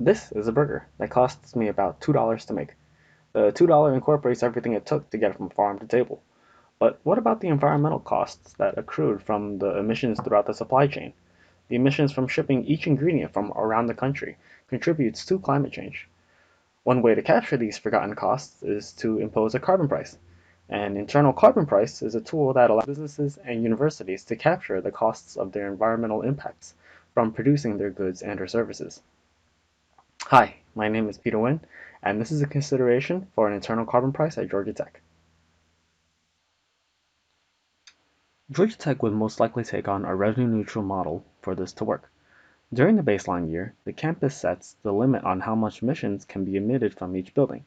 This is a burger that costs me about $2 to make. The $2 incorporates everything it took to get it from farm to table. But what about the environmental costs that accrued from the emissions throughout the supply chain? The emissions from shipping each ingredient from around the country contributes to climate change. One way to capture these forgotten costs is to impose a carbon price. An internal carbon price is a tool that allows businesses and universities to capture the costs of their environmental impacts from producing their goods and or services. Hi, my name is Peter Nguyen, and this is a consideration for an internal carbon price at Georgia Tech. Georgia Tech would most likely take on a revenue-neutral model for this to work. During the baseline year, the campus sets the limit on how much emissions can be emitted from each building.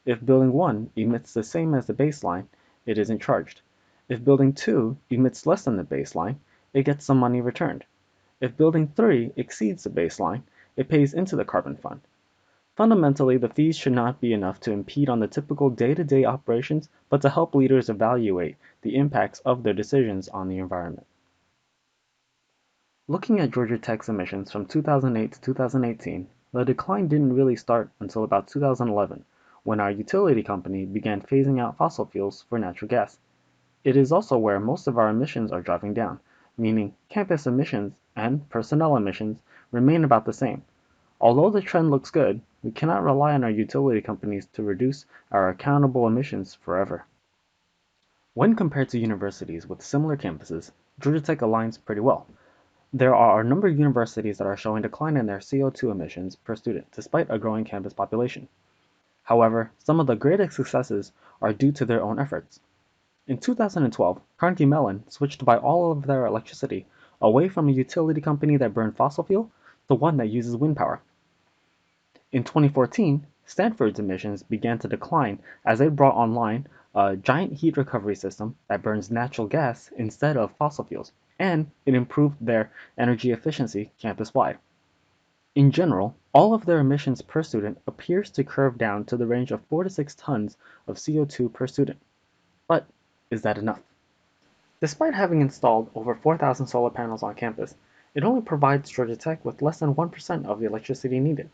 If Building 1 emits the same as the baseline, it isn't charged. If Building 2 emits less than the baseline, it gets some money returned. If Building 3 exceeds the baseline, it pays into the carbon fund. Fundamentally, the fees should not be enough to impede on the typical day-to-day operations, but to help leaders evaluate the impacts of their decisions on the environment. Looking at Georgia Tech's emissions from 2008 to 2018, the decline didn't really start until about 2011, when our utility company began phasing out fossil fuels for natural gas. It is also where most of our emissions are dropping down, meaning campus emissions and personnel emissions remain about the same. Although the trend looks good, we cannot rely on our utility companies to reduce our accountable emissions forever. When compared to universities with similar campuses, Georgia Tech aligns pretty well. There are a number of universities that are showing decline in their CO2 emissions per student despite a growing campus population. However, some of the greatest successes are due to their own efforts. In 2012, Carnegie Mellon switched to buy all of their electricity away from a utility company that burned fossil fuel to one that uses wind power. In 2014, Stanford's emissions began to decline as they brought online a giant heat recovery system that burns natural gas instead of fossil fuels, and it improved their energy efficiency campus-wide. In general, all of their emissions per student appears to curve down to the range of 4 to 6 tons of CO2 per student. But is that enough? Despite having installed over 4,000 solar panels on campus, it only provides Georgia Tech with less than 1% of the electricity needed.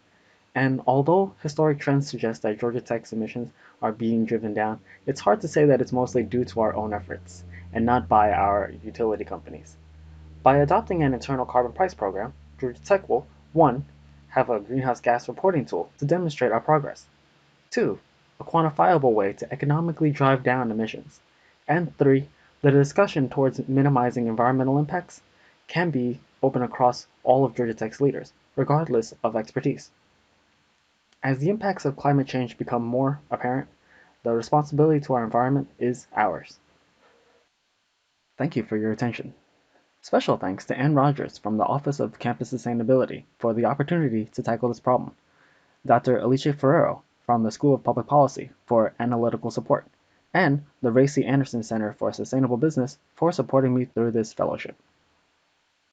And although historic trends suggest that Georgia Tech's emissions are being driven down, it's hard to say that it's mostly due to our own efforts, and not by our utility companies. By adopting an internal carbon price program, Georgia Tech will 1. Have a greenhouse gas reporting tool to demonstrate our progress, 2. A quantifiable way to economically drive down emissions, and 3. The discussion towards minimizing environmental impacts can be open across all of Georgia Tech's leaders, regardless of expertise. As the impacts of climate change become more apparent, the responsibility to our environment is ours. Thank you for your attention. Special thanks to Ann Rogers from the Office of Campus Sustainability for the opportunity to tackle this problem, Dr. Alice Favero from the School of Public Policy for analytical support, and the Ray C. Anderson Center for Sustainable Business for supporting me through this fellowship.